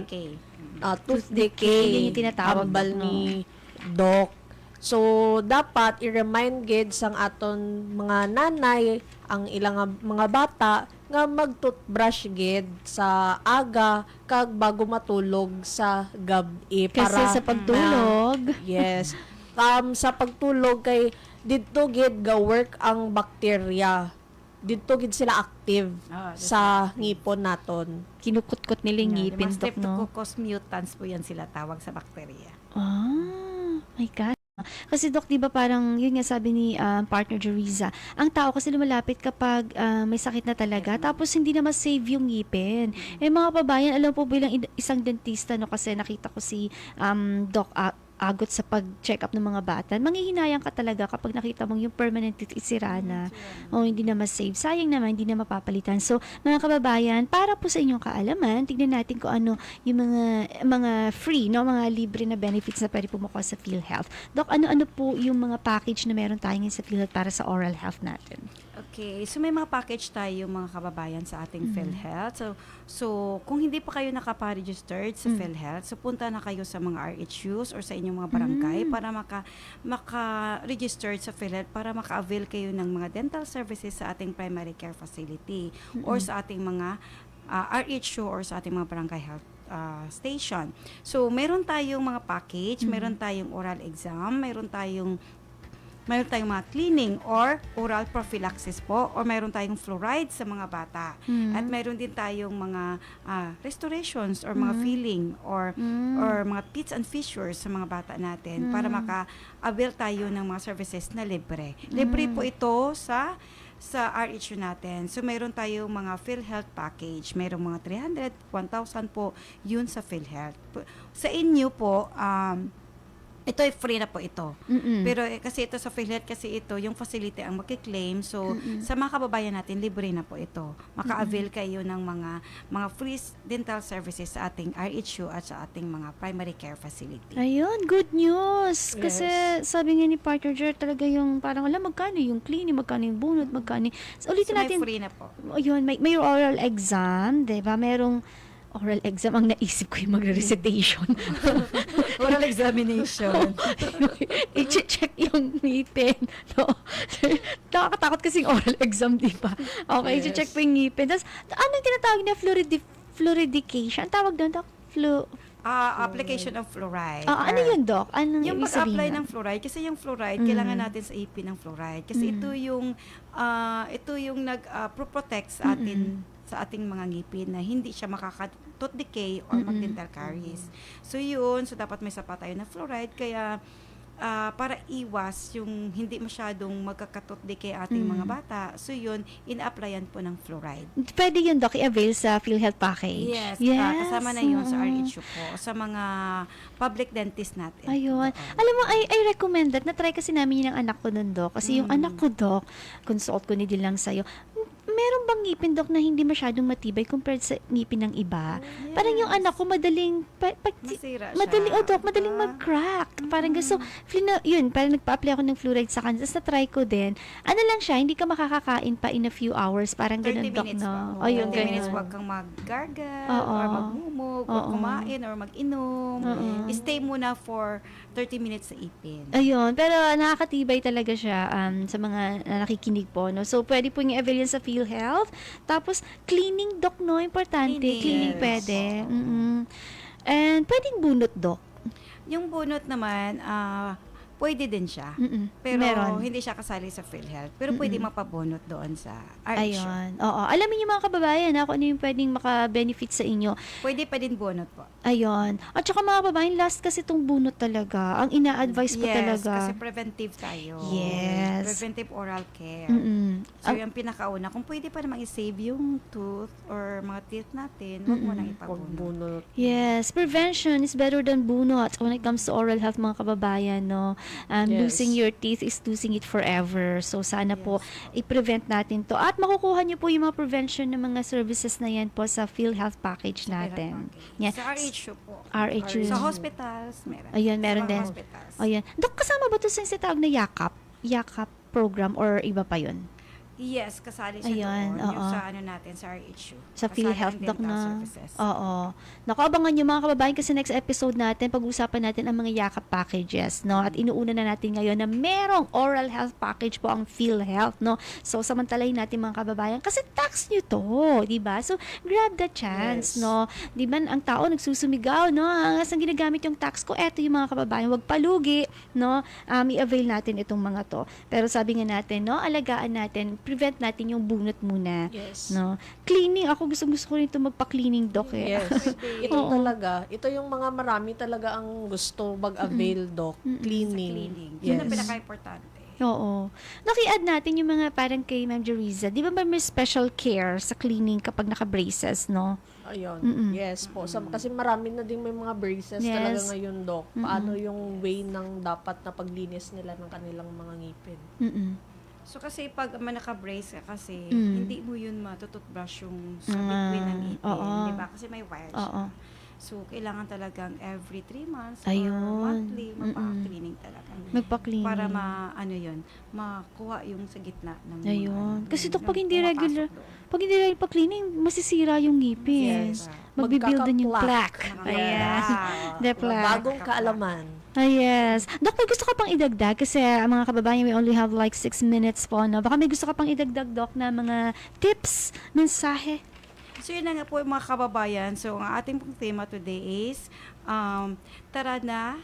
tooth decay. Yan yung tinatawag, ambal Dok, no? ni Doc. So dapat i-remind gid sang aton mga nanay ang ilang mga bata nga mag-toothbrush gid sa aga kag bago matulog sa gabi Kasi para sa pagtulog, yes. Sa pagtulog kay didto gid ga work ang bakterya. Didto gid sila active sa ngipon naton. kinukutkot nila yung ngipin, Dok, no? Streptococcus mutans po yan sila tawag sa bakterya. My God. Kasi, Dok, di ba parang, yun nga sabi ni partner Jeriza, ang tao kasi lumalapit kapag may sakit na talaga, tapos hindi na ma-save yung ngipin. Mga kababayan, alam po bilang isang dentista, no, kasi nakita ko si Doc Agot sa pag-check up ng mga bata, manghihinayang ka talaga kapag nakita mong yung permanent teeth isira na o hindi na ma-save. Sayang naman, hindi na mapapalitan. So, mga kababayan, para po sa inyong kaalaman, tignan natin kung ano yung mga free, no, mga libre na benefits na pwede po makuha sa PhilHealth. Doc, ano-ano po yung mga package na meron tayo ngayon sa PhilHealth para sa oral health natin? Okay, so may mga package tayo mga kababayan sa ating PhilHealth. So kung hindi pa kayo nakapa-registered sa PhilHealth, so punta na kayo sa mga RHUs or sa inyong mga barangay para maka-registered sa PhilHealth para maka-avail kayo ng mga dental services sa ating primary care facility or sa ating mga RHU or sa ating mga barangay health station. So meron tayong mga package, meron tayong oral exam, meron tayong mga cleaning or oral prophylaxis po or meron tayong fluoride sa mga bata. At meron din tayong mga restorations or mga filling or mga pits and fissures sa mga bata natin para maka-avail tayo ng mga services na libre. Libre po ito sa RHU natin. So, meron tayong mga PhilHealth package. Merong mga 300, 1,000 po yun sa PhilHealth. Sa inyo po, ito ay free na po ito. Pero kasi ito sa PhilHealth, kasi ito, yung facility ang makiklaim. So, sa mga kababayan natin, libre na po ito. Maka-avail kayo ng mga free dental services sa ating RHU at sa ating mga primary care facility. Ayun, good news. Kasi sabi nga ni partner Jer, talaga yung parang, magkano yung cleaning, magkano yung bunot, magkano. So, ulitin So, natin. may free na po. Ayun, may oral exam, diba? Merong oral exam, ang naisip ko yung magre-recitation. Oral examination. I-check yung ngipin. No? Nakakatakot kasing oral exam, di ba? Okay, i-check po yung ngipin. Tapos, ano yung tinatawag na fluoridication? Ang tawag doon, Doc? Application of fluoride. Ano yun, Doc? Anong Yung ibig sabihin pag-apply nun? ng fluoride, kasi yung fluoride, kailangan natin sa ipin ng fluoride. Kasi ito yung nag-protect sa atin sa ating mga ngipin na hindi siya makaka-tooth decay or mag-dental caries. So yun, so dapat may sapat tayo na fluoride kaya para iwas yung hindi masyadong magkaka-tooth decay ating mga bata. So yun, in-applyan po ng fluoride. Pwede yun, Doc, i-avail sa PhilHealth package? Yes. Kasama na yun sa RHU po, sa mga public dentist natin. Ayun. Alam mo, I recommend that. Na-try kasi namin yun ng anak ko nun, Doc. Kasi yung anak ko, Doc, consult ko ni din lang sa'yo, meron bang ngipin, Dok, na hindi masyadong matibay compared sa ngipin ng iba? Parang yung anak ko madaling Masira siya. madaling mag-crack. Parang gusto, yun, parang nagpa-apply ako ng fluoride sa kanya. Tapos na-try ko din. Ano lang siya, hindi ka makakakain pa in a few hours. Parang 30 ganun, Dok, minutes no? pa. O, yun, 30 minutes, ganun. huwag kang mag-gargle, Oo. or magmumog, or Oo. kumain, or mag-inom. Oo. Stay muna for 30 minutes sa ipin. Ayun, pero nakakatibay talaga siya sa mga nakikinig po, no? So, pwede po yung avail yan sa PhilHealth. Tapos, cleaning, Dok, no? Importante. Cleaning Yes. pwede. And, pwedeng bunot, Dok. Yung bunot naman, pwede din siya. Pero Meron. hindi siya kasali sa PhilHealth. Pero pwede mapabunot doon sa RHU. Ayun. Oo. Alamin niyo mga kababayan, kung ano yung pwedeng maka-benefit sa inyo. Pwede pa din bunot po. Ayun. At saka mga kababayan, last kasi itong bunot talaga. Ang ina-advise ko Yes, talaga. kasi preventive tayo. Yes. Preventive oral care. So, yung pinakauna, kung pwede pa namang i-save yung tooth or mga teeth natin, huwag mo nang ipabunot. Yes, prevention is better than bunot when it comes to oral health, mga kababayan, no? Losing your teeth is losing it forever. So, sana po i-prevent natin to. At makukuha niyo po yung mga prevention ng mga services na yan po sa PhilHealth package natin. Yan. Sa RHU po. RHU. Sa hospitals, meron. Ayun, meron sa mga din. hospitals. Ayun. Dok, kasama ba ito sa sinatawag na yakap? Yakap program or iba pa yun? Yes, kasali siya Ayun, doon. Yung oo. sa ano natin, sa RHU. Sa Kasali PhilHealth, ang Doc, dental na. services. Oo. Naku, abangan nyo mga kababayan kasi next episode natin, pag-usapan natin ang mga yakap packages, no? At inuuna na natin ngayon na merong oral health package po ang PhilHealth, no? So, samantalahin natin mga kababayan kasi tax nyo to, di ba? So, grab the chance, no? Di ba, ang tao nagsusumigaw, no? Ang ginagamit yung tax ko, eto yung mga kababayan, wag palugi, no? I-avail natin itong mga to. Pero sabi nga natin, no? Alagaan natin, prevent natin yung bunot muna. Yes. No? Cleaning, ako gusto ko rin ito magpa-cleaning, Doc, eh. Yes. Ito Oo. talaga. Ito yung mga marami talaga ang gusto mag-avail, Doc. Cleaning. Yun ang Yes. pinaka-importante. Oo. Naki-add natin yung mga parang kay Ma'am Jeriza. Di ba may special care sa cleaning kapag naka-braces, no? Ayun. Yes po. Kasi marami na din may mga braces Yes. talaga ngayon, Doc. Paano yung way ng dapat na paglinis nila ng kanilang mga ngipin? So, kasi pag naka-brace ka kasi, hindi mo yun matututbrush yung sa between ng ngipin. Oo. Di ba? Kasi may wire siya. Oo. So, kailangan talagang every 3 months Ayun. or monthly, mapa-cleaning talaga. Magpa-cleaning. Para makuha yung sa gitna ng mga Ayun. Kasi Dok, ng pag hindi pumapasok regular, doon. pag hindi regular pa-cleaning, masisira yung ngipin. Yes. Magbibuild din yung Magkaka-plaque. plaque. Ayan. The plaque. Bagong kaalaman. Yes. Dok, may gusto ka pang idagdag? Kasi mga kababayan, we only have like 6 minutes po, no? Baka may gusto ka pang idagdag, Dok, na mga tips, mensahe. So, yun na nga po mga kababayan. So, ang ating pong tema today is tara na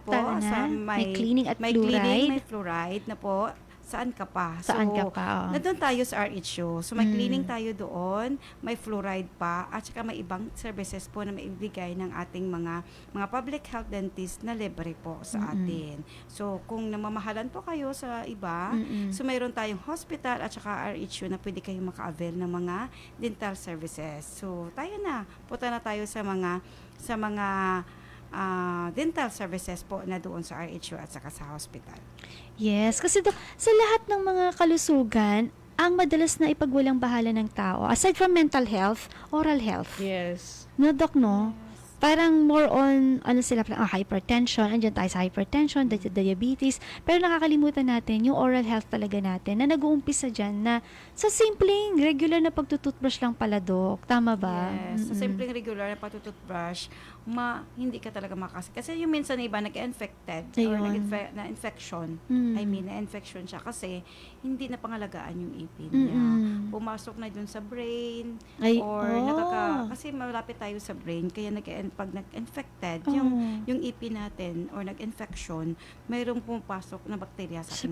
po. Tara na. Sa May cleaning at may fluoride. cleaning, may fluoride na po. Saan ka pa? Saan ka pa, oo. Nandun tayo sa RHU. So, may cleaning tayo doon, may fluoride pa, at saka may ibang services po na maibigay ng ating mga public health dentist na libre po sa atin. So, kung namamahalan po kayo sa iba, so mayroon tayong hospital at saka RHU na pwede kayong maka-avail ng mga dental services. So, punta na tayo sa mga dental services po na doon sa RHU at saka sa hospital. Yes, kasi Dok, sa lahat ng mga kalusugan, ang madalas na ipagwalang bahala ng tao, aside from mental health, oral health. Yes. No, Dok, no? Parang more on, hypertension, andyan tayo sa hypertension, diabetes, pero nakakalimutan natin yung oral health talaga natin na nag-uumpisa dyan na sa simpleng, regular na pagtututbrush lang pala, Dok. Tama ba? Yes. Sa simpleng regular na pagtututbrush, hindi ka talaga makasi. Kasi yung minsan iba nag-infected or Ayun. na-infection. Na-infection siya kasi hindi na pangalagaan yung ipin niya. Pumasok na dun sa brain kasi malapit tayo sa brain kaya pag nag-infected yung ipin natin or nag-infection, mayroong pumapasok na bakterya sa ating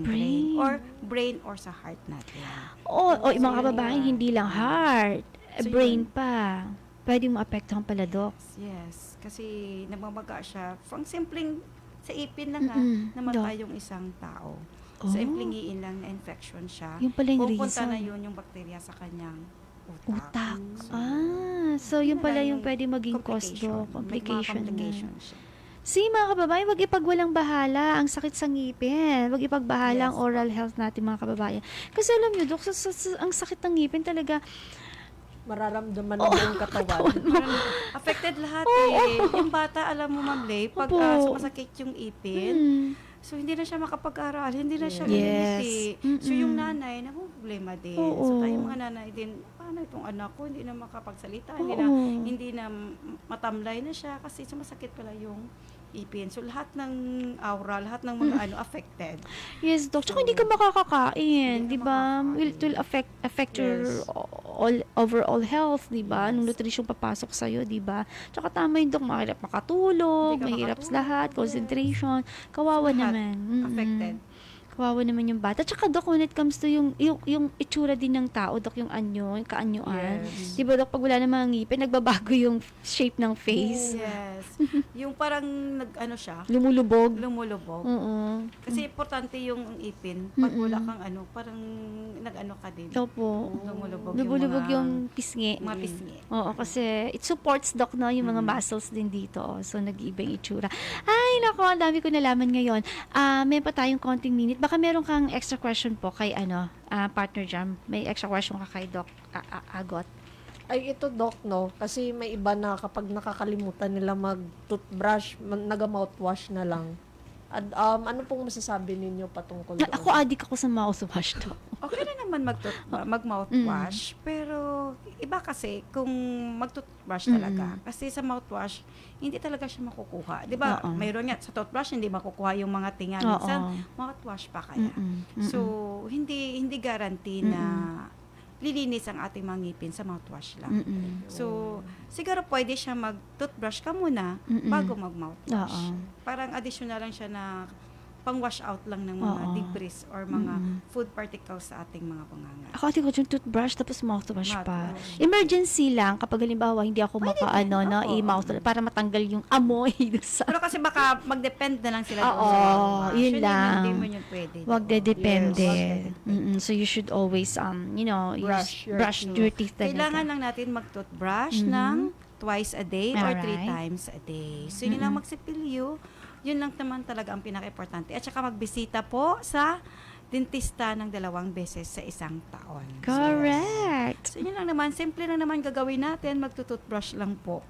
brain or sa heart natin. Yung mga kababaeng hindi lang heart, So, brain pa. Pwede mo apektuhan pala, Dok. Yes. Kasi namamaga siya. From simpleng sa ipin lang namatay yung isang tao. Sa simpleng iin lang na infection siya. Yung pala yung pupunta reason. na yun yung bakterya sa kanyang Utak. So, So yun pala yung na pwede maging cause, complication. Dok. Complication May mga na. complication siya. See, mga kababayan, wag ipagwalang bahala ang sakit sa ngipin. Wag ipagbahala ang oral health natin, mga kababayan. Kasi alam nyo, Dok, ang sakit ng ngipin talaga, Mararamdaman ng buong katawan. Affected lahat eh. Yung bata, alam mo, Ma'am Lay, pag sumasakit yung ipin, so hindi na siya makapag-aral, hindi na siya ngingiti. So yung nanay, problema din. So tayong mga nanay din, paano itong anak ko, hindi na makapagsalita, hindi na matamlay na siya kasi sumasakit pala yung ipin. So lahat ng aura, lahat ng mga affected. Yes, Doc. Tsaka hindi ka makakakain, di ba? It will affect your overall health, di ba? Nung nutrition papasok sa'yo, di ba? Tsaka tama yung Doc, mahirap makatulog, mahirap sa lahat, concentration. Kawawa naman. Affected. Kawawa naman yung bata. Tsaka, Doc, when it comes to yung itsura din ng tao, Doc, yung anyo, yung kaanyuan. Di ba, Doc, pag wala na mga ngipin, nagbabago yung shape ng face. Yes. Yung parang siya. Lumulubog. Kasi importante yung ipin. Pag wala kang parang ka din. Opo. Lumulubog yung pisngi. Mga pisngi. Oo, kasi it supports, Doc, no, yung mga muscles din dito. So, nag-iiba yung itsura. Ay, nako, ang dami ko nalaman ngayon. May pa tayong konting minute. Baka meron kang extra question po kay partner Jam. May extra question ka kay Doc Agot. Ay, ito, Doc, no? Kasi may iba na kapag nakakalimutan nila mag-toothbrush, nag-mouthwash na lang. At, ano pong masasabi ninyo patungkol doon? Ako, adik ako sa mouthwash, Doc. Okay na naman mag-mouthwash, pero iba kasi kung mag-toothbrush talaga. Kasi sa mouthwash, hindi talaga siya makukuha. Di ba? Mayroon nga, sa toothbrush, hindi makukuha yung mga tinga. Minsan, mouthwash pa kaya. So, hindi guarantee na lilinis ang ating mga ngipin sa mouthwash lang. So, siguro pwede siya mag-toothbrush ka muna bago mag-mouthwash. Parang additional lang siya na pang-wash out lang ng mga debris or mga food particles sa ating mga bunganga. Ako, ati ko yung toothbrush tapos mouthwash pa. Emergency lang kapag halimbawa hindi ako i-mouthwash para matanggal yung amoy. Pero kasi baka mag-depend na lang sila doon sa mouthwash. Yun lang. Hindi mo yun pwede. Wag depende. So you should always, brush your teeth talaga. Kailangan lang natin mag-toothbrush ng twice a day or 3 times a day. So yun lang magsipilyo. Yun lang naman talaga ang pinaka-importante. At saka magbisita po sa dentista ng 2 beses sa isang taon. Correct. So yun lang naman. Simple lang naman gagawin natin. Magtutoothbrush lang po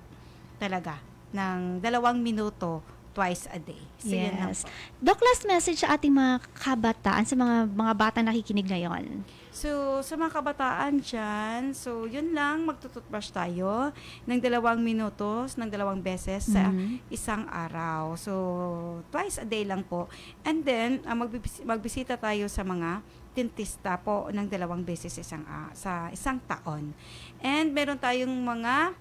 talaga ng 2 minuto twice a day. So yun lang po. Doc, last message sa ating mga kabataan, sa mga bata nakikinig ngayon. So, sa mga kabataan dyan, so yun lang, magtututbrush tayo ng 2 minutos, ng 2 beses sa isang araw. So, twice a day lang po. And then, magbisita tayo sa mga dentista po ng 2 beses sa isang taon. And meron tayong mga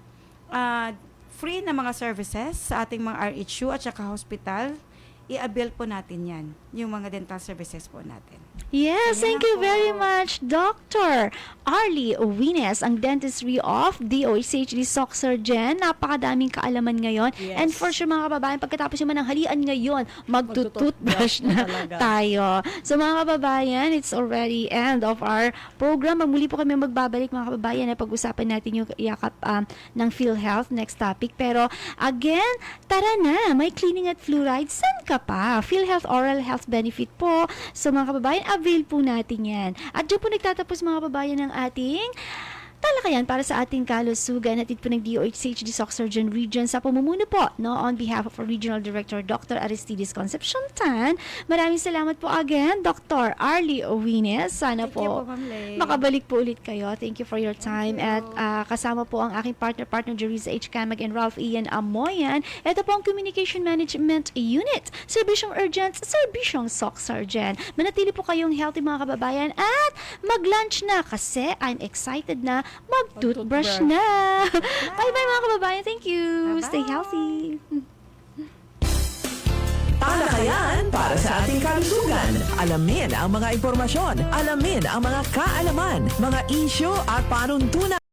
free na mga services sa ating mga RHU at saka hospital. I-avail po natin yan, yung mga dental services po natin. Yes, thank you very much, Dr. Arlie Owines, ang dentistry of DOHCHD Sock Surgeon. Napakadaming kaalaman ngayon. And for sure, mga kababayan, pagkatapos yung mananghalian ngayon, magtututbrush na tayo. So mga kababayan, it's already end of our program. Muli po kami magbabalik, mga kababayan, na pag-usapan natin yung yakap ng PhilHealth, next topic. Pero again, tara na, may cleaning at fluoride. San ka pa? PhilHealth Oral Health Benefit po. So mga kababayan, avail po natin yan. At dyan po nagtatapos, mga kababayan, ng ating talakayan para sa ating kalusugan. At ito po ng DOHCHD Sock Surgeon Region sa pamumuno po, on behalf of our Regional Director, Dr. Aristides Concepcion Tan. Maraming salamat po again, Dr. Arlie Owines. Sana po makabalik po ulit kayo. Thank you for your time. At kasama po ang aking partner Jerisa H. Camag and Ralph Ian Amoyan. Ito po ang Communication Management Unit. Serbisyong Urgent, Serbisyong Sock Surgeon. Manatili po kayong healthy, mga kababayan, at mag-lunch na kasi I'm excited na mag-toothbrush na. Bye-bye, mga kababayan. Thank you. Bye-bye. Stay healthy. Talakayan para sa ating kalusugan. Alamin ang mga impormasyon, alamin ang mga kaalaman, mga isyu at panuntunan.